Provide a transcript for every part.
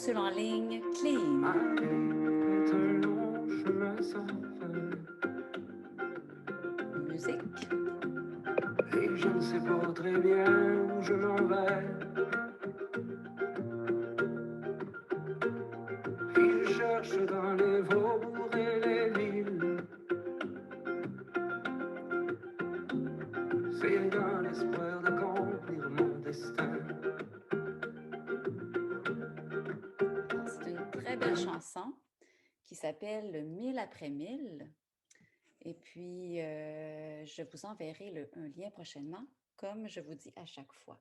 capsule en ligne Clean. Est un long chemin sans fin. Musique. Et je ne sais pas très bien où je m'en vais. Et je cherche dans les faubourgs et les villes. C'est dans l'espoir d'accomplir mon destin. C'est une très belle chanson qui s'appelle 1000 après 1000. Et puis, je vous enverrai un lien prochainement, comme je vous dis à chaque fois.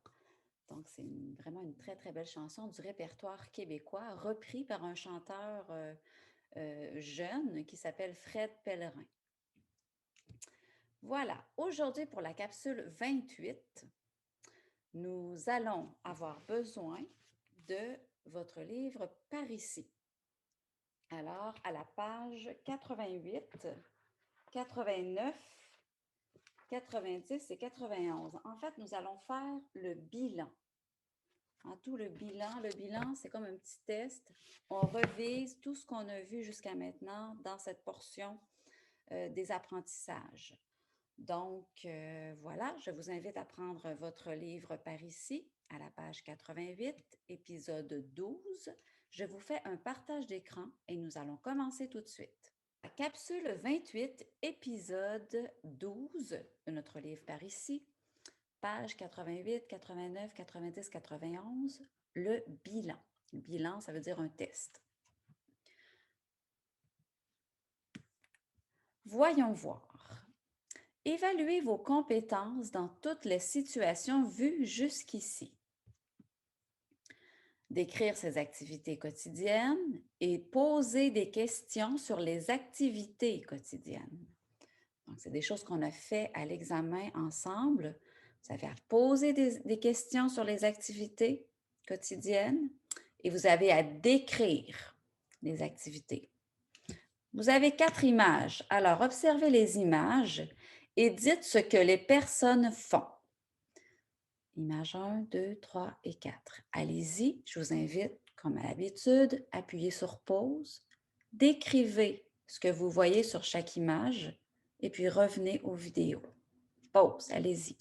Donc, c'est vraiment une très, très belle chanson du répertoire québécois, repris par un chanteur jeune qui s'appelle Fred Pellerin. Voilà, aujourd'hui pour la capsule 28, nous allons avoir besoin de votre livre Par ici. Alors, à la page 88, 89, 90 et 91. En fait, nous allons faire le bilan. Tout le bilan, c'est comme un petit test. On revise tout ce qu'on a vu jusqu'à maintenant dans cette portion des apprentissages. Donc, voilà, je vous invite à prendre votre livre par ici, à la page 88, épisode 12. Je vous fais un partage d'écran et nous allons commencer tout de suite. La capsule 28, épisode 12 de notre livre par ici, page 88, 89, 90, 91, le bilan. Le bilan, ça veut dire un test. Voyons voir. Évaluez vos compétences dans toutes les situations vues jusqu'ici. Décrire ses activités quotidiennes et poser des questions sur les activités quotidiennes. Donc, c'est des choses qu'on a fait à l'examen ensemble. Vous avez à poser des questions sur les activités quotidiennes et vous avez à décrire les activités. Vous avez 4 images. Alors, observez les images et dites ce que les personnes font. Image 1, 2, 3 et 4. Allez-y, je vous invite, comme à l'habitude, appuyez sur pause, décrivez ce que vous voyez sur chaque image et puis revenez aux vidéos. Pause, allez-y.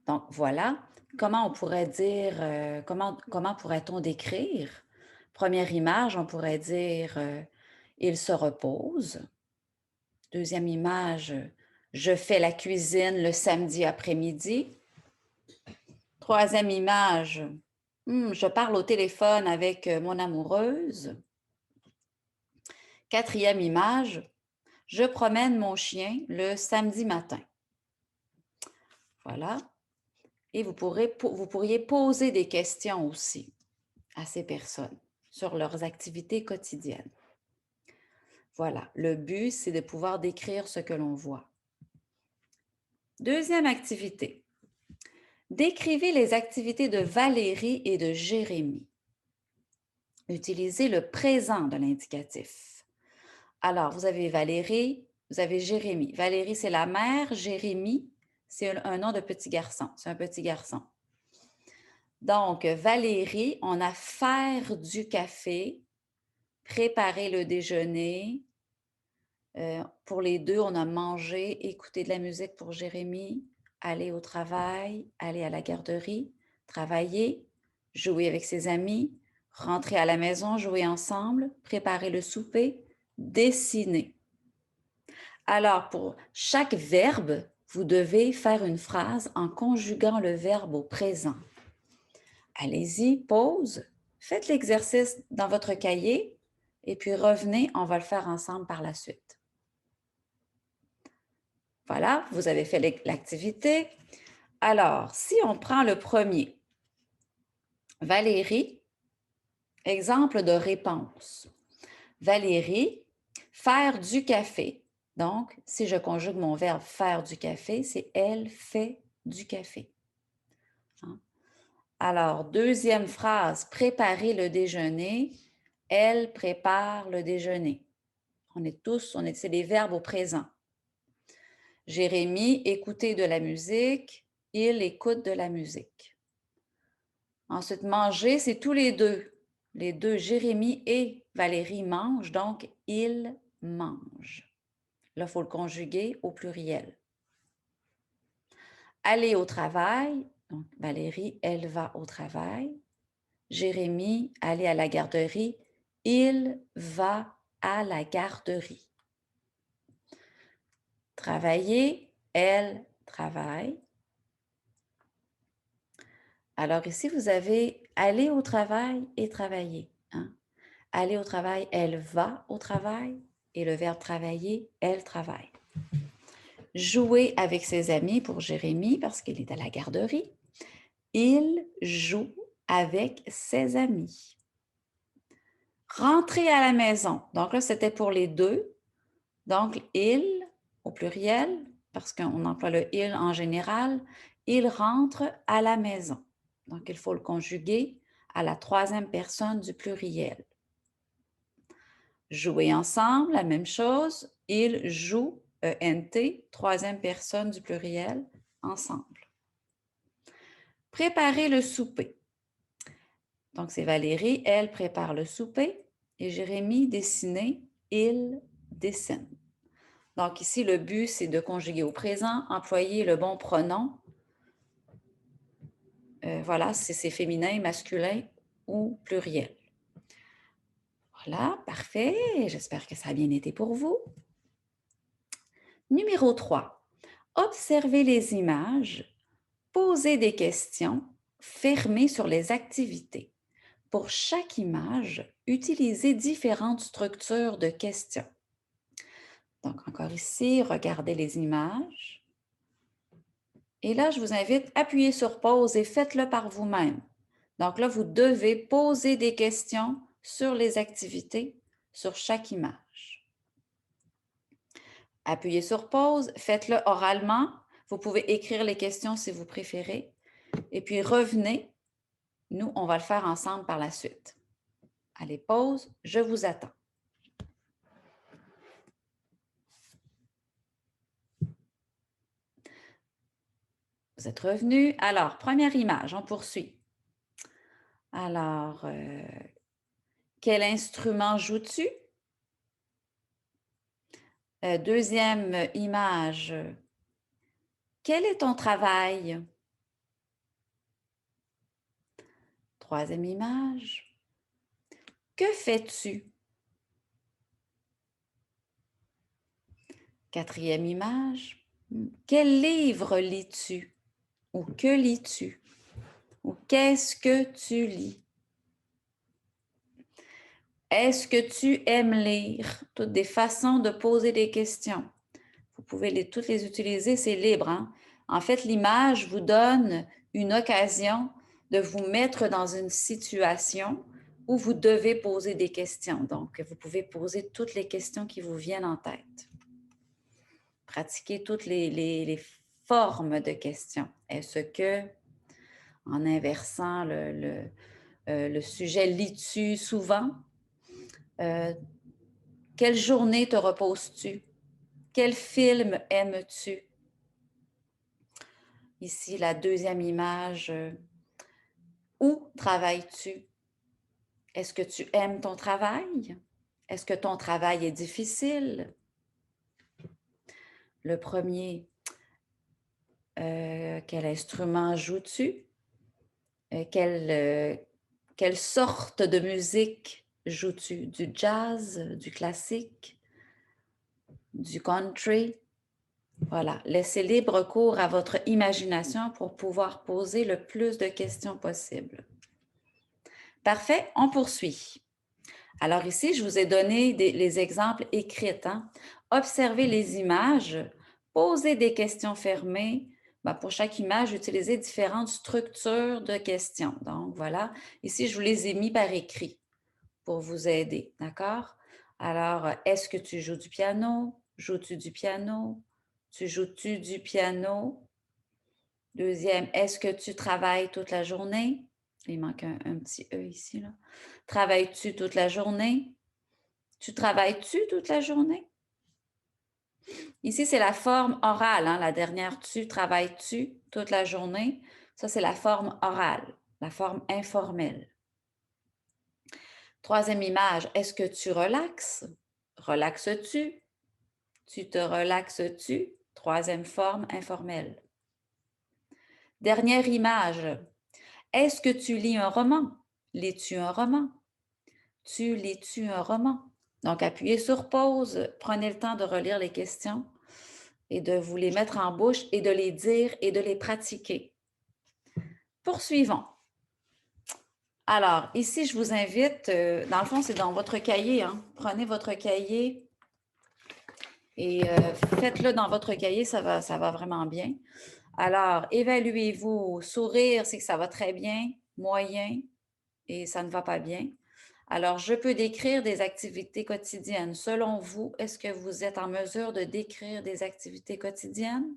Donc, voilà, comment on pourrait dire, comment pourrait-on décrire? Première image, on pourrait dire il se repose. Deuxième image, je fais la cuisine le samedi après-midi. Troisième image, je parle au téléphone avec mon amoureuse. Quatrième image, je promène mon chien le samedi matin. Voilà. Et vous pourriez poser des questions aussi à ces personnes sur leurs activités quotidiennes. Voilà, le but, c'est de pouvoir décrire ce que l'on voit. Deuxième activité. Décrivez les activités de Valérie et de Jérémie. Utilisez le présent de l'indicatif. Alors, vous avez Valérie, vous avez Jérémie. Valérie, c'est la mère. Jérémie, c'est un nom de petit garçon. C'est un petit garçon. Donc, Valérie, on a faire du café, préparer le déjeuner. Pour les deux, on a manger, écouter de la musique pour Jérémie, aller au travail, aller à la garderie, travailler, jouer avec ses amis, rentrer à la maison, jouer ensemble, préparer le souper, dessiner. Alors, pour chaque verbe, vous devez faire une phrase en conjuguant le verbe au présent. Allez-y, pause, faites l'exercice dans votre cahier et puis revenez, on va le faire ensemble par la suite. Voilà, vous avez fait l'activité. Alors, si on prend le premier, Valérie, exemple de réponse. Valérie, faire du café. Donc, si je conjugue mon verbe faire du café, c'est elle fait du café. Alors, deuxième phrase, préparer le déjeuner. Elle prépare le déjeuner. C'est des verbes au présent. Jérémie, écouter de la musique. Il écoute de la musique. Ensuite, manger, c'est tous les deux. Les deux, Jérémie et Valérie mangent, donc ils mangent. Là, il faut le conjuguer au pluriel. Aller au travail, donc Valérie, elle va au travail. Jérémie, aller à la garderie, il va à la garderie. Travailler, elle travaille. Alors ici, vous avez aller au travail et travailler. Hein? Aller au travail, elle va au travail. Et le verbe travailler, elle travaille. Jouer avec ses amis pour Jérémie parce qu'il est à la garderie. Il joue avec ses amis. Rentrer à la maison. Donc là, c'était pour les deux. Donc, il au pluriel, parce qu'on emploie le il en général, il rentre à la maison. Donc, il faut le conjuguer à la troisième personne du pluriel. Jouer ensemble, la même chose. Ils jouent, ENT, troisième personne du pluriel, ensemble. Préparer le souper. Donc, c'est Valérie, elle prépare le souper. Et Jérémie, dessiner, il dessine. Donc, ici, le but, c'est de conjuguer au présent, employer le bon pronom. Voilà, si c'est féminin, masculin ou pluriel. Voilà, parfait. J'espère que ça a bien été pour vous. Numéro 3. Observez les images, posez des questions, fermez sur les activités. Pour chaque image, utilisez différentes structures de questions. Donc, encore ici, regardez les images. Et là, je vous invite à appuyer sur pause et faites-le par vous-même. Donc là, vous devez poser des questions sur les activités, sur chaque image. Appuyez sur pause, faites-le oralement. Vous pouvez écrire les questions si vous préférez. Et puis revenez. Nous, on va le faire ensemble par la suite. Allez, pause, je vous attends. Vous êtes revenu. Alors, première image, on poursuit. Alors, quel instrument joues-tu? Deuxième image, quel est ton travail? Troisième image, que fais-tu? Quatrième image, quel livre lis-tu? Ou que lis-tu? Ou qu'est-ce que tu lis? Est-ce que tu aimes lire? Toutes des façons de poser des questions. Vous pouvez toutes les utiliser, c'est libre. Hein? En fait, l'image vous donne une occasion de vous mettre dans une situation où vous devez poser des questions. Donc, vous pouvez poser toutes les questions qui vous viennent en tête. Pratiquez toutes les formes de questions. Est-ce que, en inversant le sujet, lis-tu souvent? Quelle journée te reposes-tu? Quel film aimes-tu? Ici, la deuxième image. Où travailles-tu? Est-ce que tu aimes ton travail? Est-ce que ton travail est difficile? Le premier, quel instrument joues-tu? Quelle sorte de musique joues-tu? Du jazz, du classique, du country? Voilà, laissez libre cours à votre imagination pour pouvoir poser le plus de questions possible. Parfait, on poursuit. Alors ici, je vous ai donné les exemples écrits. Hein? Observez les images, posez des questions fermées. Pour chaque image, utilisez différentes structures de questions. Donc voilà, ici, je vous les ai mis par écrit pour vous aider, d'accord? Alors, est-ce que tu joues du piano? Joues-tu du piano? Tu joues-tu du piano? Deuxième, est-ce que tu travailles toute la journée? Il manque un petit E ici, là. Travailles-tu toute la journée? Tu travailles-tu toute la journée? Ici, c'est la forme orale, hein, la dernière tu, travailles-tu toute la journée. Ça, c'est la forme orale, la forme informelle. Troisième image, est-ce que tu relaxes? Relaxes-tu? Tu te relaxes-tu? Troisième forme informelle. Dernière image, est-ce que tu lis un roman? Lis-tu un roman? Tu lis-tu un roman? Donc, appuyez sur pause, prenez le temps de relire les questions et de vous les mettre en bouche et de les dire et de les pratiquer. Poursuivons. Alors, ici, je vous invite, dans le fond, c'est dans votre cahier. Hein. Prenez votre cahier et faites-le dans votre cahier, ça va vraiment bien. Alors, évaluez-vous. Sourire, c'est que ça va très bien, moyen et ça ne va pas bien. Alors, je peux décrire des activités quotidiennes. Selon vous, est-ce que vous êtes en mesure de décrire des activités quotidiennes?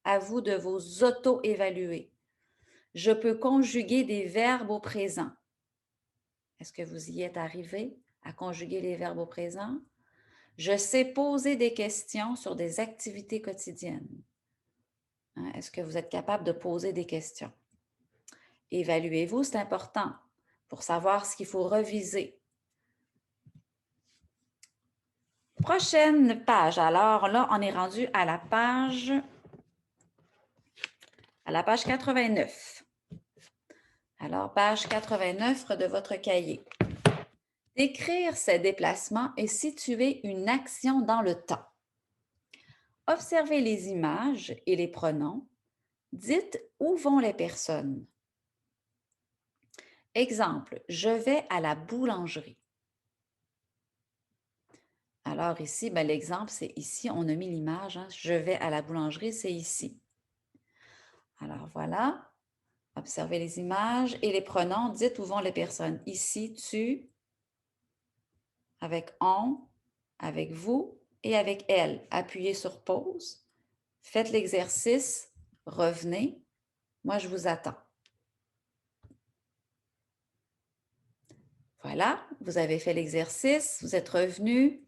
À vous de vous auto-évaluer. Je peux conjuguer des verbes au présent. Est-ce que vous y êtes arrivé à conjuguer les verbes au présent? Je sais poser des questions sur des activités quotidiennes. Hein, est-ce que vous êtes capable de poser des questions? Évaluez-vous, c'est important pour savoir ce qu'il faut reviser. Prochaine page. Alors là, on est rendu à la page 89. Alors, page 89 de votre cahier. Décrire ces déplacements et situer une action dans le temps. Observez les images et les pronoms. Dites où vont les personnes. Exemple, je vais à la boulangerie. Alors ici, l'exemple, c'est ici, on a mis l'image. Hein, je vais à la boulangerie, c'est ici. Alors voilà, observez les images et les pronoms. Dites où vont les personnes. Ici, tu, avec on, avec vous et avec elle. Appuyez sur pause. Faites l'exercice. Revenez. Moi, je vous attends. Voilà, vous avez fait l'exercice, vous êtes revenu.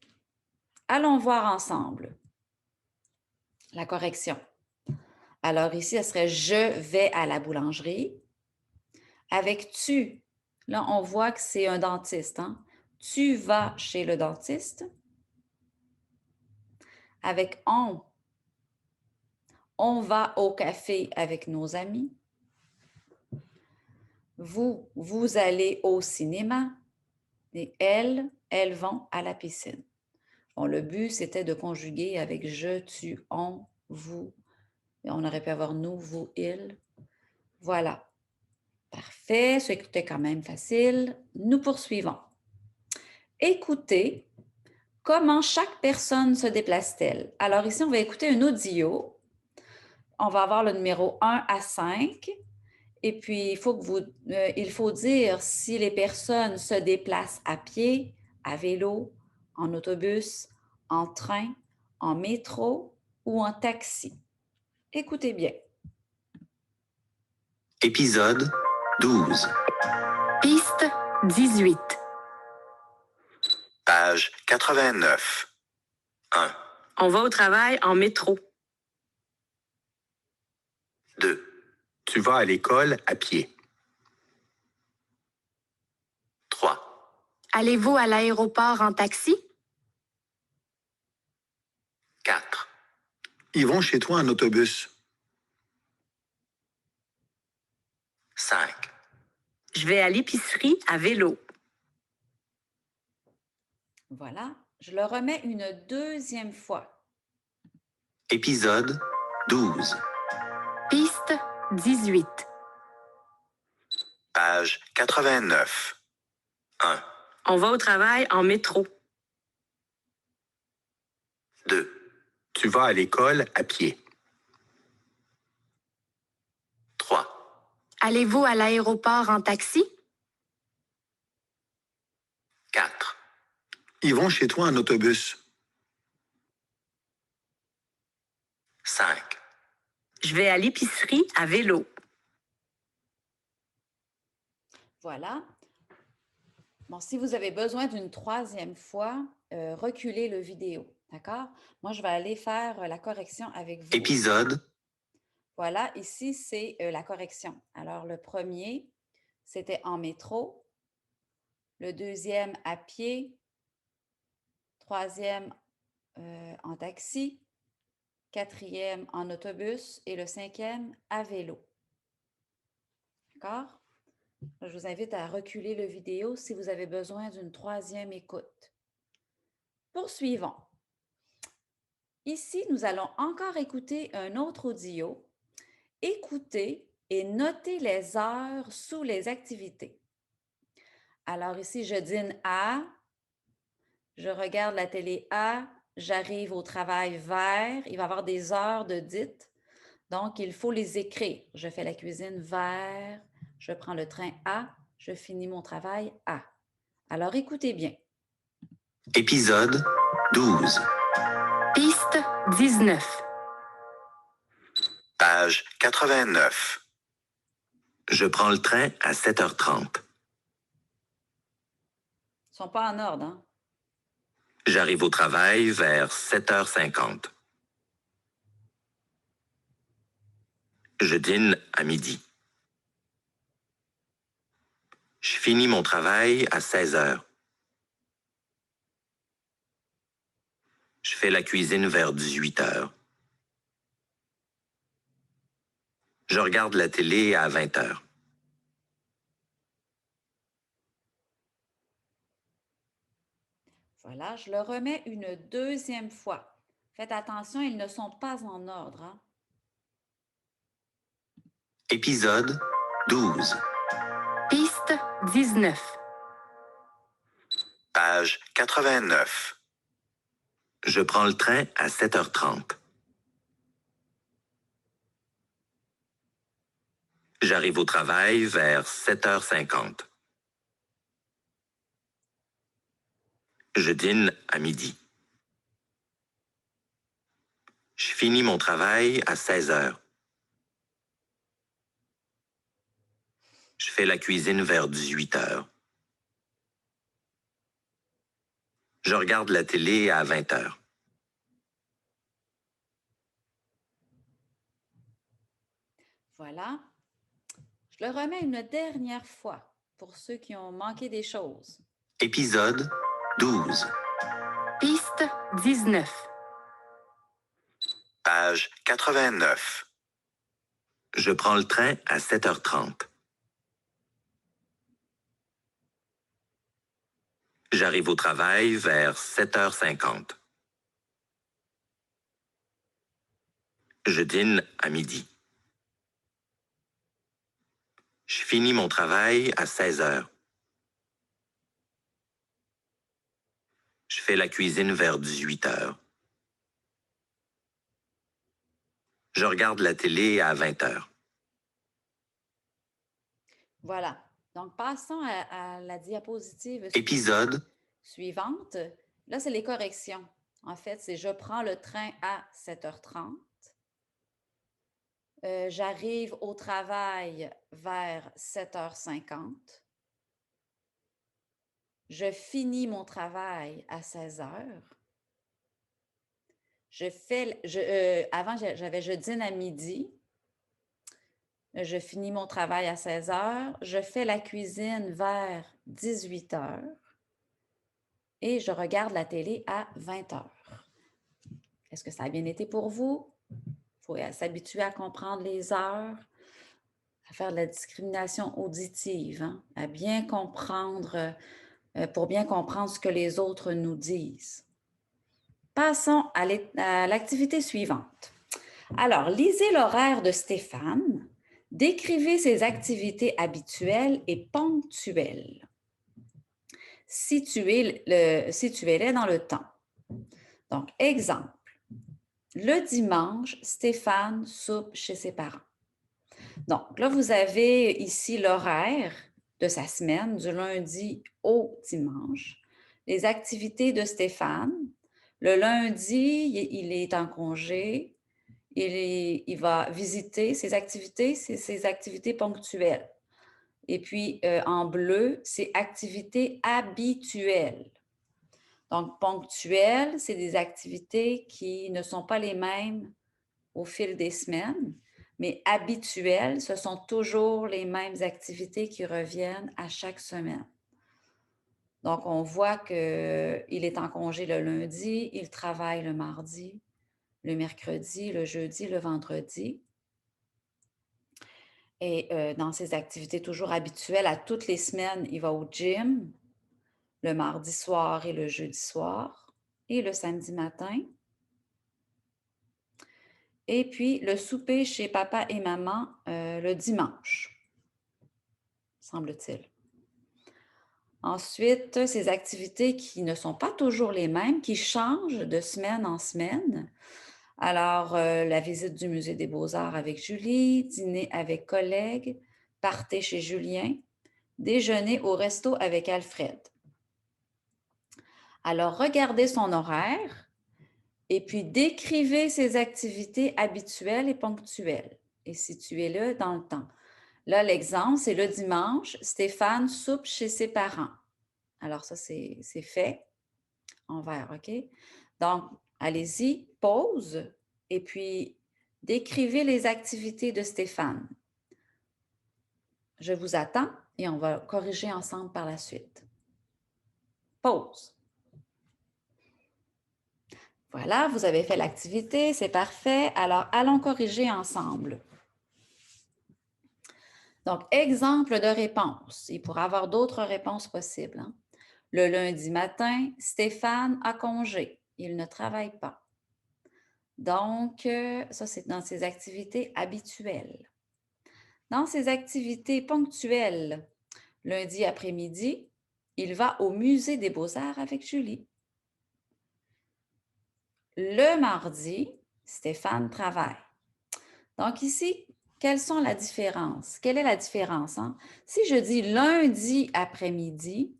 Allons voir ensemble la correction. Alors ici, ce serait « je vais à la boulangerie ». Avec « tu », là, on voit que c'est un dentiste. Hein? Tu vas chez le dentiste. Avec « on va au café avec nos amis. Vous allez au cinéma. Et elles vont à la piscine. Bon, le but, c'était de conjuguer avec « je »,« tu »,« on »,« vous ». On aurait pu avoir « nous »,« vous »,« il ». Voilà. Parfait. C'était quand même facile. Nous poursuivons. Écoutez comment chaque personne se déplace-t-elle. Alors ici, on va écouter un audio. On va avoir le numéro 1 à 5. Et puis, il faut dire si les personnes se déplacent à pied, à vélo, en autobus, en train, en métro ou en taxi. Écoutez bien. Épisode 12. Piste 18. Page 89. 1, On va au travail en métro. 2. Tu vas à l'école à pied. 3, Allez-vous à l'aéroport en taxi? 4, Ils vont chez toi en autobus. 5, Je vais à l'épicerie à vélo. Voilà. Je le remets une deuxième fois. Épisode 12. Piste 18. Page 89. 1, On va au travail en métro. 2, Tu vas à l'école à pied. 3, Allez-vous à l'aéroport en taxi? 4, Ils vont chez toi en autobus. 5, Je vais à l'épicerie à vélo. Voilà. Bon, si vous avez besoin d'une troisième fois, reculez le vidéo. D'accord? Moi, je vais aller faire la correction avec vous. Épisode, Voilà, ici, c'est la correction. Alors, le premier, c'était en métro. Le deuxième, à pied. Troisième, en taxi. Quatrième, en autobus. Et le cinquième, à vélo. D'accord? Je vous invite à reculer le vidéo si vous avez besoin d'une troisième écoute. Poursuivons. Ici, nous allons encore écouter un autre audio. Écoutez et notez les heures sous les activités. Alors ici, je dîne à, je regarde la télé à, j'arrive au travail vers, il va y avoir des heures de dites, donc il faut les écrire. Je fais la cuisine vers, je prends le train à, je finis mon travail à. Alors écoutez bien. épisode 12, Piste 19. page 89. Je prends le train à 7h30. Ils ne sont pas en ordre, hein? J'arrive au travail vers 7h50. Je dîne à midi. Je finis mon travail à 16h. Je fais la cuisine vers 18h. Je regarde la télé à 20h. Voilà, je le remets une deuxième fois. Faites attention, ils ne sont pas en ordre, hein? Épisode 12, Piste 19. page 89. Je prends le train à 7h30. J'arrive au travail vers 7h50. Je dîne à midi. Je finis mon travail à 16h. Je fais la cuisine vers 18h. Je regarde la télé à 20h. Voilà. Je le remets une dernière fois pour ceux qui ont manqué des choses. Épisode 12, Piste 19. page 89. Je prends le train à 7h30. J'arrive au travail vers 7h50. Je dîne à midi. Je finis mon travail à 16h. Je fais la cuisine vers 18h. Je regarde la télé à 20h. Voilà. Donc, passons à la diapositive Épisode suivante. Là, c'est les corrections. En fait, c'est je prends le train à 7h30. J'arrive au travail vers 7h50. Je finis mon travail à 16h. Avant, j'avais je dîne à midi. Je finis mon travail à 16h. Je fais la cuisine vers 18h. Et je regarde la télé à 20h. Est-ce que ça a bien été pour vous? Il faut s'habituer à comprendre les heures, à faire de la discrimination auditive, hein, à bien comprendre, pour bien comprendre ce que les autres nous disent. Passons à l'activité suivante. Alors, lisez l'horaire de Stéphane. Décrivez ses activités habituelles et ponctuelles. Situez-les dans le temps. Donc, exemple. Le dimanche, Stéphane soupe chez ses parents. Donc, là, vous avez ici l'horaire de sa semaine, du lundi au dimanche. Les activités de Stéphane. Le lundi, il est en congé. Il va visiter ses activités ponctuelles. Et puis, en bleu, c'est activités habituelles. Donc, ponctuelles, c'est des activités qui ne sont pas les mêmes au fil des semaines, mais habituelles, ce sont toujours les mêmes activités qui reviennent à chaque semaine. Donc, on voit qu'il est en congé le lundi, il travaille le mardi, le mercredi, le jeudi, le vendredi. Et dans ses activités toujours habituelles, à toutes les semaines, il va au gym, le mardi soir et le jeudi soir, et le samedi matin. Et puis, le souper chez papa et maman le dimanche, semble-t-il. Ensuite, ces activités qui ne sont pas toujours les mêmes, qui changent de semaine en semaine. Alors, la visite du Musée des Beaux-Arts avec Julie, dîner avec collègues, party chez Julien, déjeuner au resto avec Alfred. Alors, regardez son horaire et puis décrivez ses activités habituelles et ponctuelles et situez-le dans le temps. Là, l'exemple, c'est le dimanche, Stéphane soupe chez ses parents. Alors, ça, c'est fait en vert, OK? Donc, allez-y, pause et puis décrivez les activités de Stéphane. Je vous attends et on va corriger ensemble par la suite. Pause. Voilà, vous avez fait l'activité, c'est parfait. Alors, allons corriger ensemble. Donc, exemple de réponse. Il pourrait y avoir d'autres réponses possibles. Hein? Le lundi matin, Stéphane a congé. Il ne travaille pas. Donc, ça, c'est dans ses activités habituelles. Dans ses activités ponctuelles, lundi après-midi, il va au Musée des Beaux-Arts avec Julie. Le mardi, Stéphane travaille. Donc ici, quelles sont la différence? Quelle est la différence? Hein? Si je dis lundi après-midi,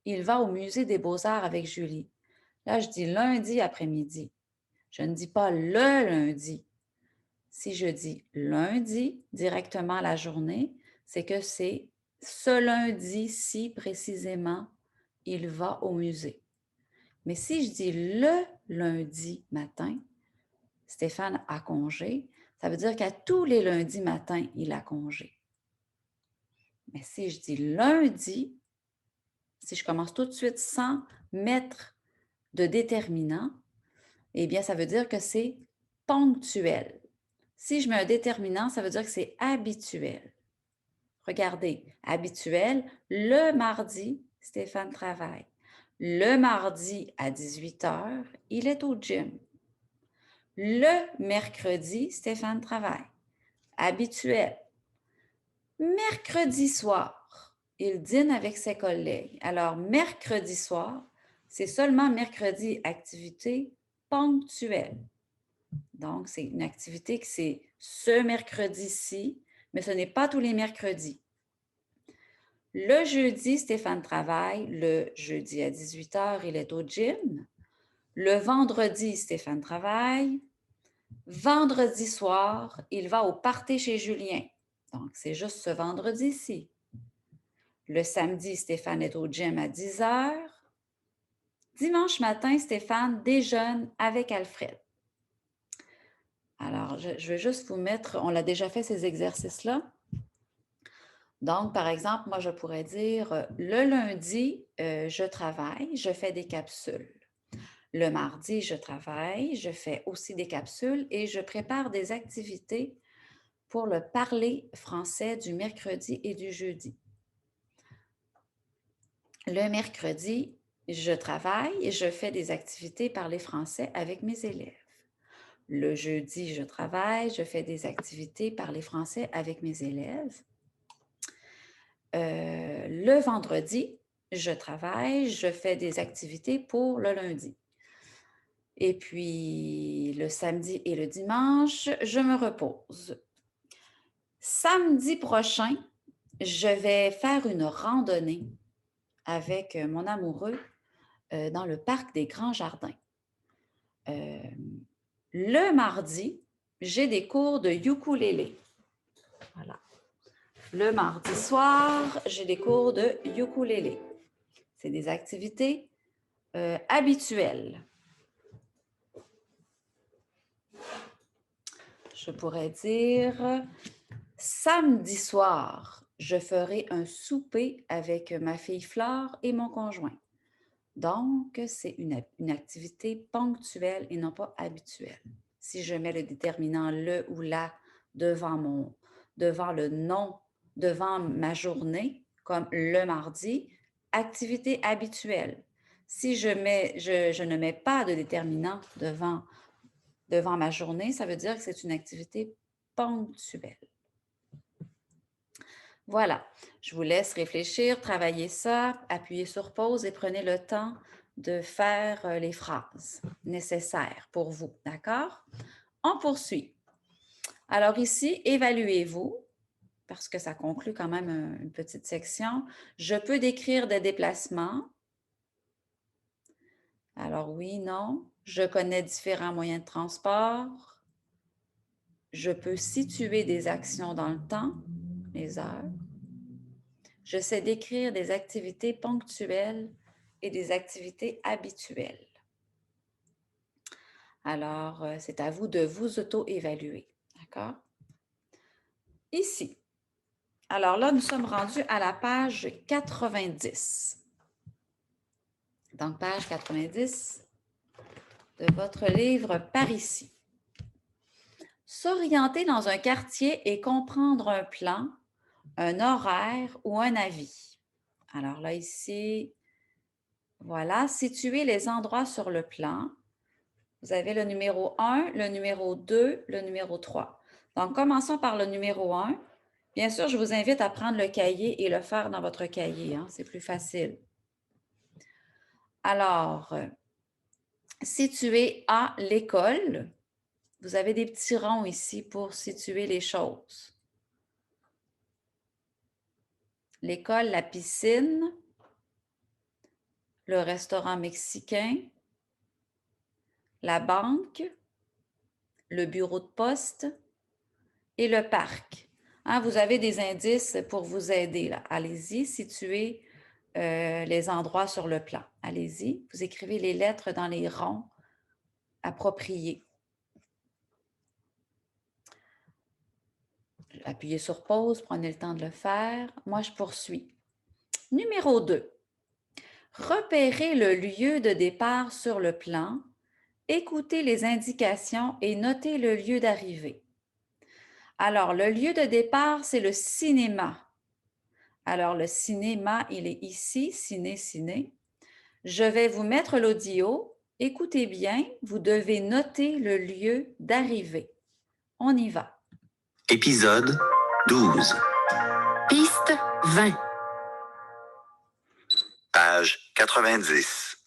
il va au Musée des Beaux-Arts avec Julie. Là, je dis lundi après-midi. Je ne dis pas le lundi. Si je dis lundi, directement la journée, c'est que c'est ce lundi-ci précisément, il va au musée. Mais si je dis le lundi matin, Stéphane a congé, ça veut dire qu'à tous les lundis matins, il a congé. Mais si je dis lundi, si je commence tout de suite sans mettre de déterminant, eh bien, ça veut dire que c'est ponctuel. Si je mets un déterminant, ça veut dire que c'est habituel. Regardez, habituel, le mardi, Stéphane travaille. Le mardi à 18 h, il est au gym. Le mercredi, Stéphane travaille. Habituel. Mercredi soir, il dîne avec ses collègues. Alors, mercredi soir, c'est seulement mercredi activité ponctuelle. Donc, c'est une activité que c'est ce mercredi-ci, mais ce n'est pas tous les mercredis. Le jeudi, Stéphane travaille. Le jeudi à 18 h, il est au gym. Le vendredi, Stéphane travaille. Vendredi soir, il va au party chez Julien. Donc, c'est juste ce vendredi-ci. Le samedi, Stéphane est au gym à 10 h. Dimanche matin, Stéphane déjeune avec Alfred. Alors, je vais juste vous mettre, on l'a déjà fait ces exercices-là. Donc, par exemple, moi, je pourrais dire, le lundi, je travaille, je fais des capsules. Le mardi, je travaille, je fais aussi des capsules et je prépare des activités pour le parler français du mercredi et du jeudi. Le mercredi, je travaille et je fais des activités parler français avec mes élèves. Le jeudi, je travaille, je fais des activités parler français avec mes élèves. Le vendredi, je travaille, je fais des activités pour le lundi. Et puis, le samedi et le dimanche, je me repose. Samedi prochain, je vais faire une randonnée avec mon amoureux dans le parc des Grands Jardins. Le mardi, j'ai des cours de ukulélé. Voilà. Le mardi soir, j'ai des cours de ukulélé. C'est des activités habituel. Je pourrais dire samedi soir, je ferai un souper avec ma fille Flore et mon conjoint. Donc, c'est une activité ponctuelle et non pas habituelle. Si je mets le déterminant le ou la devant le nom, devant ma journée, comme le mardi, activité habituelle. Si je ne mets pas de déterminant devant ma journée, ça veut dire que c'est une activité ponctuelle. Voilà, je vous laisse réfléchir, travailler ça, appuyez sur pause et prenez le temps de faire les phrases nécessaires pour vous, d'accord? On poursuit. Alors ici, évaluez-vous, parce que ça conclut quand même une petite section. Je peux décrire des déplacements. Alors oui, non. Je connais différents moyens de transport. Je peux situer des actions dans le temps, les heures. Je sais décrire des activités ponctuelles et des activités habituelles. Alors, c'est à vous de vous auto-évaluer, d'accord? Ici. Alors là, nous sommes rendus à la page 90. Donc, page 90 de votre livre Par ici. S'orienter dans un quartier et comprendre un plan, un horaire ou un avis. Alors là, ici, voilà, situer les endroits sur le plan. Vous avez le numéro 1, le numéro 2, le numéro 3. Donc, commençons par le numéro 1. Bien sûr, je vous invite à prendre le cahier et le faire dans votre cahier. Hein, c'est plus facile. Alors, situer à l'école. Vous avez des petits ronds ici pour situer les choses. L'école, la piscine, le restaurant mexicain, la banque, le bureau de poste et le parc. Hein, vous avez des indices pour vous aider. Là. Allez-y, situez les endroits sur le plan. Allez-y, vous écrivez les lettres dans les ronds appropriés. Appuyez sur pause, prenez le temps de le faire. Moi, je poursuis. Numéro 2. Repérez le lieu de départ sur le plan, écoutez les indications et notez le lieu d'arrivée. Alors, le lieu de départ, c'est le cinéma. Alors, le cinéma, il est ici, ciné. Je vais vous mettre l'audio. Écoutez bien, vous devez noter le lieu d'arrivée. On y va. Épisode 12. Piste 20. Page 90.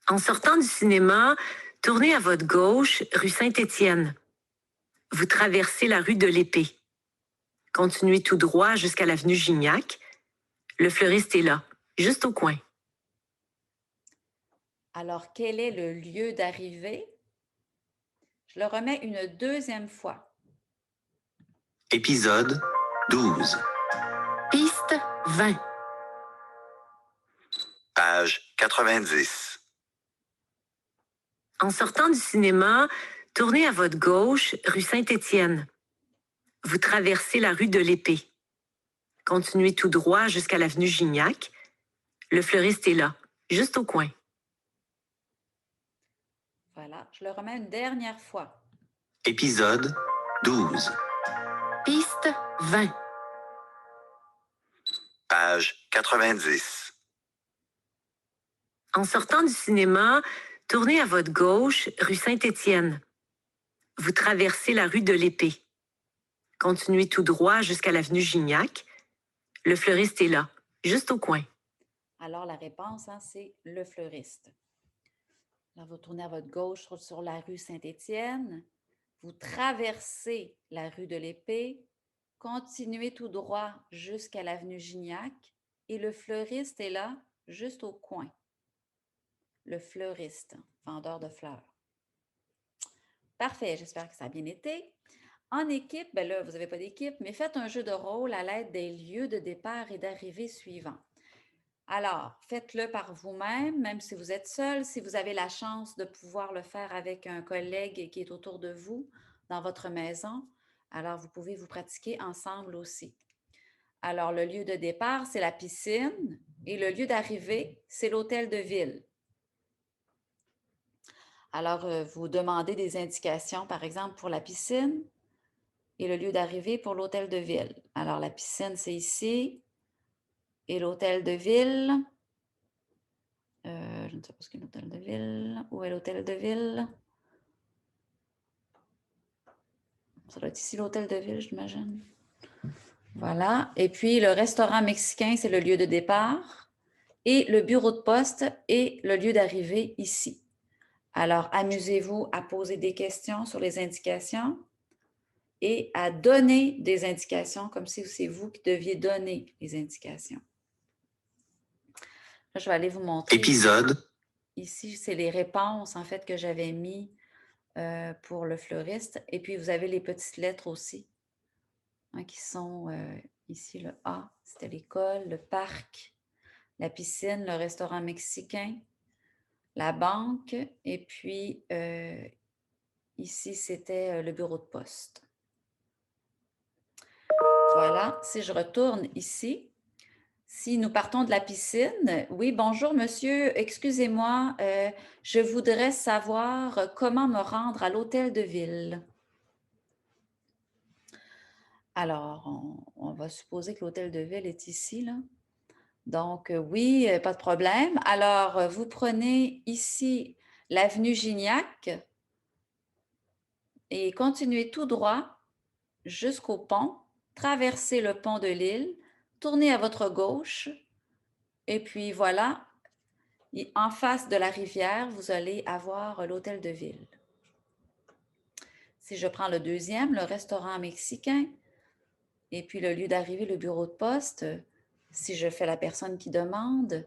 En sortant du cinéma, tournez à votre gauche, rue Saint-Étienne. Vous traversez la rue de l'Épée. Continuez tout droit jusqu'à l'avenue Gignac. Le fleuriste est là, juste au coin. Alors, quel est le lieu d'arrivée? Je le remets une deuxième fois. Épisode 12. Piste 20. Page 90. En sortant du cinéma, tournez à votre gauche, rue Saint-Étienne. Vous traversez la rue de l'Épée. Continuez tout droit jusqu'à l'avenue Gignac. Le fleuriste est là, juste au coin. Voilà, je le remets une dernière fois. Épisode 12. Piste 20. Page 90. En sortant du cinéma, tournez à votre gauche, rue Saint-Étienne. Vous traversez la rue de l'Épée. Continuez tout droit jusqu'à l'avenue Gignac. Le fleuriste est là, juste au coin. Alors, la réponse, hein, c'est le fleuriste. Là, vous tournez à votre gauche sur la rue Saint-Étienne. Vous traversez la rue de l'Épée. Continuez tout droit jusqu'à l'avenue Gignac. Et le fleuriste est là, juste au coin. Le fleuriste, vendeur de fleurs. Parfait, j'espère que ça a bien été. En équipe, ben là, vous n'avez pas d'équipe, mais faites un jeu de rôle à l'aide des lieux de départ et d'arrivée suivants. Alors, faites-le par vous-même, même si vous êtes seul, si vous avez la chance de pouvoir le faire avec un collègue qui est autour de vous dans votre maison. Alors, vous pouvez vous pratiquer ensemble aussi. Alors, le lieu de départ, c'est la piscine et le lieu d'arrivée, c'est l'hôtel de ville. Alors, vous demandez des indications, par exemple, pour la piscine et le lieu d'arrivée pour l'hôtel de ville. Alors, la piscine, c'est ici et l'hôtel de ville. Je ne sais pas ce qu'est l'hôtel de ville. Où est l'hôtel de ville? Ça doit être ici l'hôtel de ville, j'imagine. Voilà. Et puis, le restaurant mexicain, c'est le lieu de départ. Et le bureau de poste est le lieu d'arrivée ici. Alors, amusez-vous à poser des questions sur les indications et à donner des indications comme si c'est vous qui deviez donner les indications. Là, je vais aller vous montrer. Épisode. Ici, c'est les réponses, en fait, que j'avais mis pour le fleuriste. Et puis, vous avez les petites lettres aussi, hein, qui sont ici, le A, c'était l'école, le parc, la piscine, le restaurant mexicain, la banque, et puis ici, c'était le bureau de poste. Voilà, si je retourne ici, si nous partons de la piscine, oui, bonjour monsieur, excusez-moi, je voudrais savoir comment me rendre à l'hôtel de ville. Alors, on va supposer que l'hôtel de ville est ici, là. Donc, oui, pas de problème. Alors, vous prenez ici l'avenue Gignac et continuez tout droit jusqu'au pont, traversez le pont de l'île, tournez à votre gauche et puis voilà, en face de la rivière, vous allez avoir l'hôtel de ville. Si je prends le deuxième, le restaurant mexicain, et puis le lieu d'arrivée, le bureau de poste, si je fais la personne qui demande,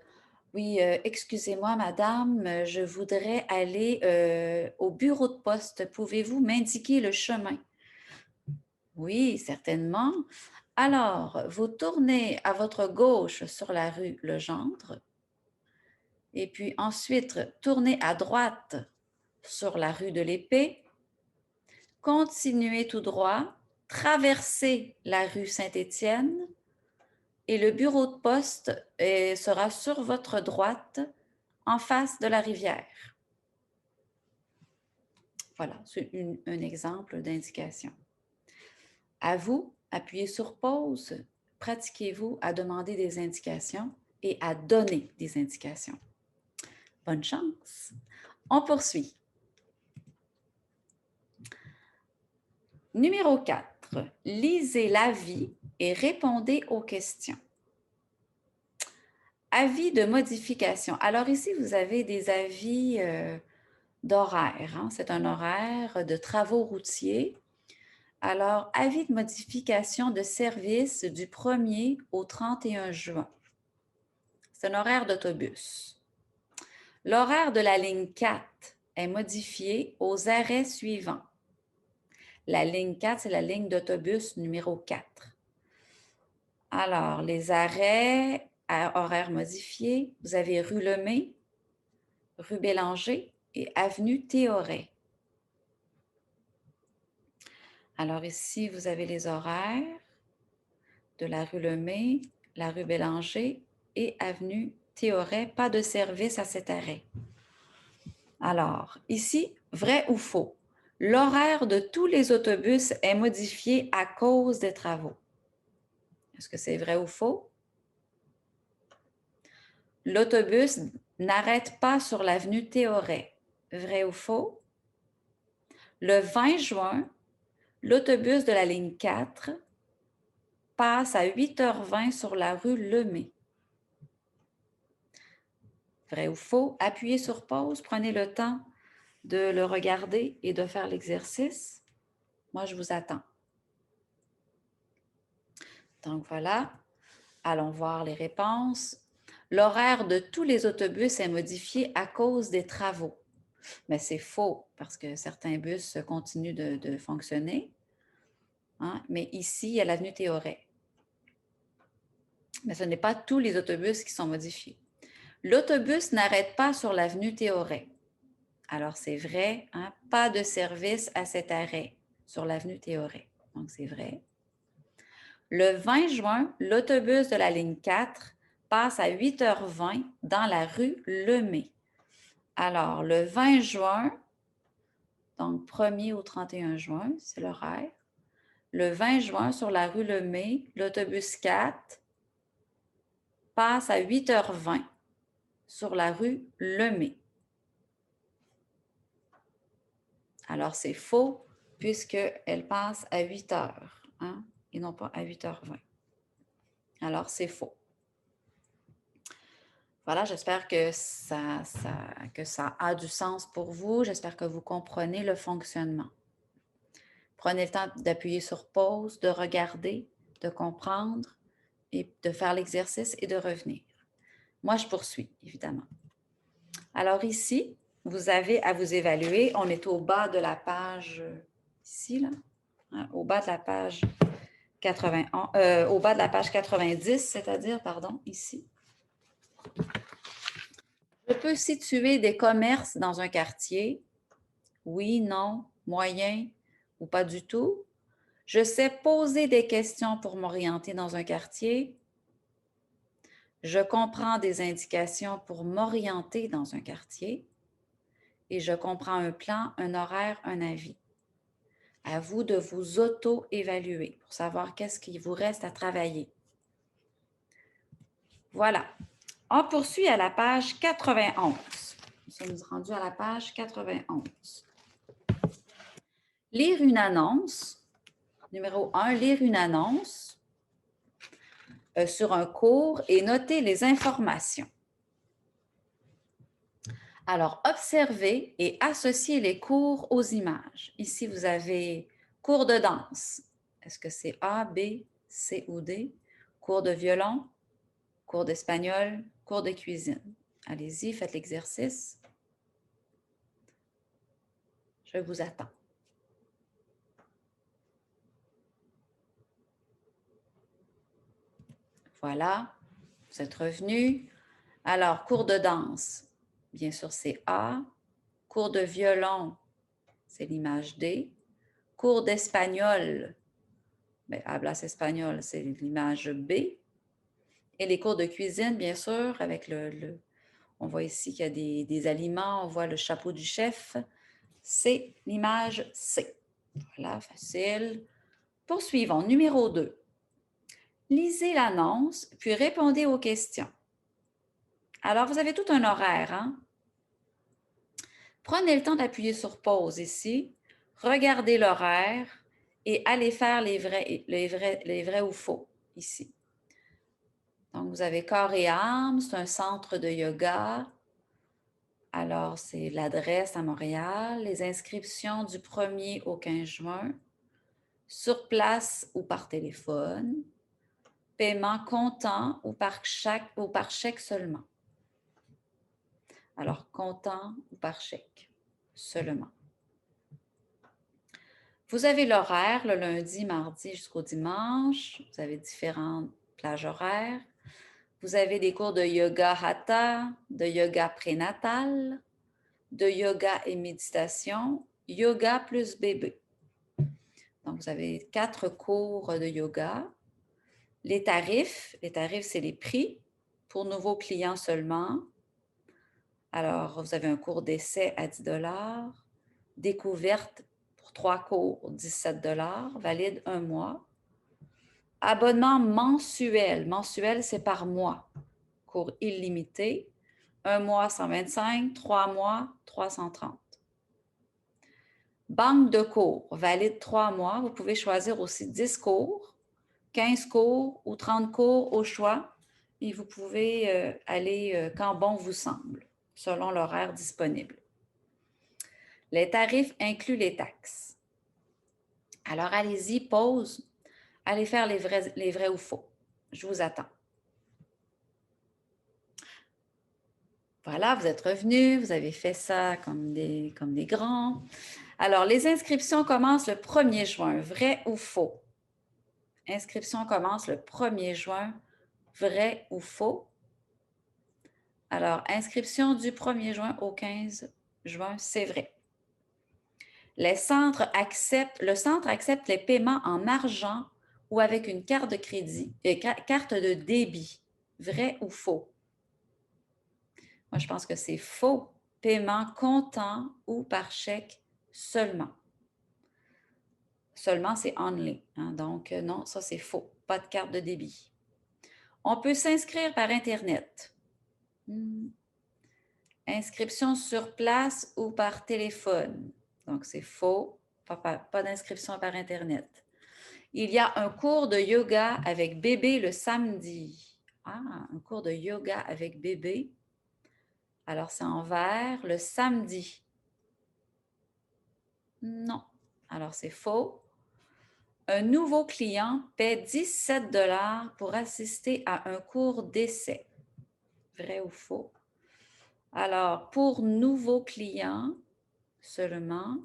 oui, excusez-moi, madame, je voudrais aller au bureau de poste. Pouvez-vous m'indiquer le chemin? Oui, certainement. Alors, vous tournez à votre gauche sur la rue Legendre et puis ensuite, tournez à droite sur la rue de l'Épée, continuez tout droit, traversez la rue Saint-Étienne et le bureau de poste sera sur votre droite en face de la rivière. Voilà, c'est un exemple d'indication. À vous, appuyez sur pause, pratiquez-vous à demander des indications et à donner des indications. Bonne chance! On poursuit. Numéro 4, lisez l'avis et répondez aux questions. Avis de modification. Alors ici, vous avez des avis d'horaire. Hein? C'est un horaire de travaux routiers. Alors, avis de modification de service du 1er au 31 juin. C'est un horaire d'autobus. L'horaire de la ligne 4 est modifié aux arrêts suivants. La ligne 4, c'est la ligne d'autobus numéro 4. Alors, les arrêts à horaire modifié, vous avez rue Lemay, rue Bélanger et avenue Théoret. Alors ici, vous avez les horaires de la rue Lemay, la rue Bélanger et avenue Théoret. Pas de service à cet arrêt. Alors, ici, vrai ou faux? L'horaire de tous les autobus est modifié à cause des travaux. Est-ce que c'est vrai ou faux? L'autobus n'arrête pas sur l'avenue Théoret. Vrai ou faux? Le 20 juin, l'autobus de la ligne 4 passe à 8h20 sur la rue Lemay. Vrai ou faux? Appuyez sur pause, prenez le temps de le regarder et de faire l'exercice. Moi, je vous attends. Donc voilà, allons voir les réponses. L'horaire de tous les autobus est modifié à cause des travaux. Mais c'est faux parce que certains bus continuent de fonctionner. Hein? Mais ici, il y a l'avenue Théoret. Mais ce n'est pas tous les autobus qui sont modifiés. L'autobus n'arrête pas sur l'avenue Théoret. Alors, c'est vrai, hein? Pas de service à cet arrêt sur l'avenue Théoret. Donc, c'est vrai. Le 20 juin, l'autobus de la ligne 4 passe à 8h20 dans la rue Lemay. Alors, le 20 juin, donc 1er au 31 juin, c'est l'horaire. Le 20 juin, sur la rue Lemay, l'autobus 4 passe à 8h20 sur la rue Lemay. Alors, c'est faux puisqu'elle passe à 8h, hein, et non pas à 8h20. Alors, c'est faux. Voilà, j'espère que ça a du sens pour vous. J'espère que vous comprenez le fonctionnement. Prenez le temps d'appuyer sur pause, de regarder, de comprendre et de faire l'exercice et de revenir. Moi, je poursuis, évidemment. Alors ici, vous avez à vous évaluer. On est au bas de la page, ici, là, hein, au bas de la page 80, au bas de la page 90, c'est-à-dire, pardon, ici. Je peux situer des commerces dans un quartier. Oui, non, moyen ou pas du tout. Je sais poser des questions pour m'orienter dans un quartier. Je comprends des indications pour m'orienter dans un quartier. Et je comprends un plan, un horaire, un avis. À vous de vous auto-évaluer pour savoir qu'est-ce qu'il vous reste à travailler. Voilà. On poursuit à la page 91. Nous sommes rendus à la page 91. Lire une annonce. Numéro 1, lire une annonce sur un cours et noter les informations. Alors, observez et associez les cours aux images. Ici, vous avez cours de danse. Est-ce que c'est A, B, C ou D? Cours de violon, cours d'espagnol, cours de cuisine. Allez-y, faites l'exercice. Je vous attends. Voilà, vous êtes revenus. Alors, cours de danse, bien sûr, c'est A. Cours de violon, c'est l'image D. Cours d'espagnol, hablas espagnol, c'est l'image B. Et les cours de cuisine, bien sûr, avec on voit ici qu'il y a des aliments, on voit le chapeau du chef, c'est l'image C. Voilà, facile. Poursuivons. Numéro 2. Lisez l'annonce, puis répondez aux questions. Alors, vous avez tout un horaire, hein? Prenez le temps d'appuyer sur pause ici, regardez l'horaire et allez faire les vrais ou faux ici. Donc, vous avez Corps et âme, c'est un centre de yoga. Alors, c'est l'adresse à Montréal, les inscriptions du 1er au 15 juin, sur place ou par téléphone, paiement comptant ou par chèque seulement. Alors, comptant ou par chèque seulement. Vous avez l'horaire le lundi, mardi jusqu'au dimanche. Vous avez différentes plages horaires. Vous avez des cours de yoga hatha, de yoga prénatal, de yoga et méditation, yoga plus bébé. Donc, vous avez 4 cours de yoga. Les tarifs, c'est les prix pour nouveaux clients seulement. Alors, vous avez un cours d'essai à 10 $, découverte pour 3 cours, 17 $, valide 1 mois. Abonnement mensuel. Mensuel, c'est par mois. Cours illimité. 1 mois, 125. 3 mois, 330. Banque de cours. Valide 3 mois. Vous pouvez choisir aussi 10 cours, 15 cours ou 30 cours au choix. Et vous pouvez aller quand bon vous semble, selon l'horaire disponible. Les tarifs incluent les taxes. Alors, allez-y, pause. Allez faire les vrais ou faux. Je vous attends. Voilà, vous êtes revenus, vous avez fait ça comme des grands. Alors, les inscriptions commencent le 1er juin. Vrai ou faux? Inscription commence le 1er juin Vrai ou faux? Alors, inscription du 1er juin au 15 juin, c'est vrai. Le centre accepte les paiements en argent ou avec une carte de crédit, carte de débit. Vrai ou faux? Moi, je pense que c'est faux. Paiement comptant ou par chèque seulement. Seulement, c'est only. Hein? Donc, non, ça, c'est faux. Pas de carte de débit. On peut s'inscrire par Internet. Inscription sur place ou par téléphone. Donc, c'est faux. Pas d'inscription par Internet. Il y a un cours de yoga avec bébé le samedi. Ah, un cours de yoga avec bébé. Alors, c'est en vert le samedi. Non. Alors, c'est faux. Un nouveau client paie 17 $ pour assister à un cours d'essai. Vrai ou faux? Alors, pour nouveaux clients seulement,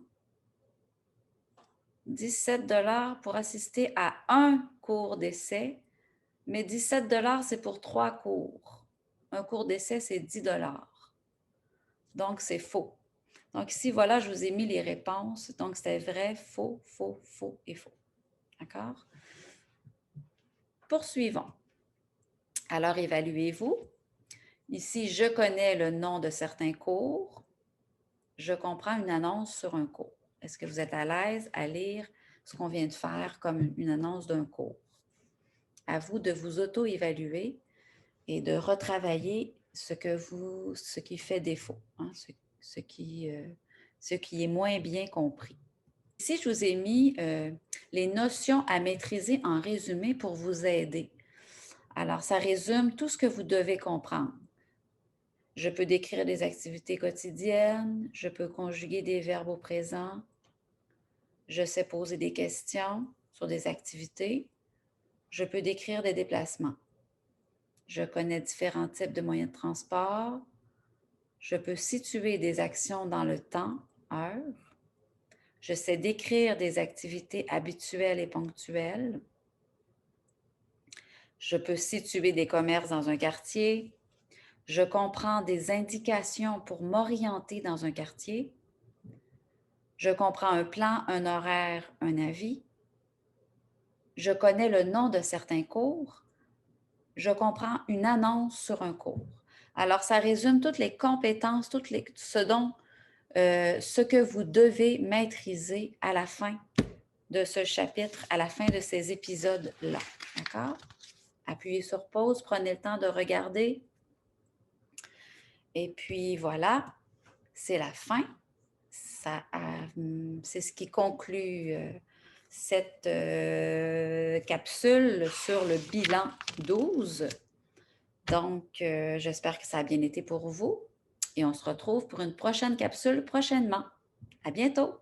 17 $ pour assister à un cours d'essai, mais 17 $ c'est pour 3 cours. Un cours d'essai, c'est 10 $. Donc, c'est faux. Donc, ici, voilà, je vous ai mis les réponses. Donc, c'était vrai, faux, faux, faux et faux. D'accord? Poursuivons. Alors, évaluez-vous. Ici, je connais le nom de certains cours. Je comprends une annonce sur un cours. Est-ce que vous êtes à l'aise à lire ce qu'on vient de faire comme une annonce d'un cours? À vous de vous auto-évaluer et de retravailler ce qui fait défaut, hein, ce qui est moins bien compris. Ici, je vous ai mis les notions à maîtriser en résumé pour vous aider. Alors, ça résume tout ce que vous devez comprendre. Je peux décrire des activités quotidiennes, je peux conjuguer des verbes au présent, je sais poser des questions sur des activités, je peux décrire des déplacements. Je connais différents types de moyens de transport, je peux situer des actions dans le temps, heure, je sais décrire des activités habituelles et ponctuelles, je peux situer des commerces dans un quartier, je comprends des indications pour m'orienter dans un quartier, je comprends un plan, un horaire, un avis, je connais le nom de certains cours, je comprends une annonce sur un cours. Alors, ça résume toutes les compétences, ce que vous devez maîtriser à la fin de ce chapitre, à la fin de ces épisodes-là. D'accord? Appuyez sur pause, prenez le temps de regarder. Et puis, voilà, c'est la fin. C'est ce qui conclut cette capsule sur le bilan 12. Donc, j'espère que ça a bien été pour vous et on se retrouve pour une prochaine capsule prochainement. À bientôt!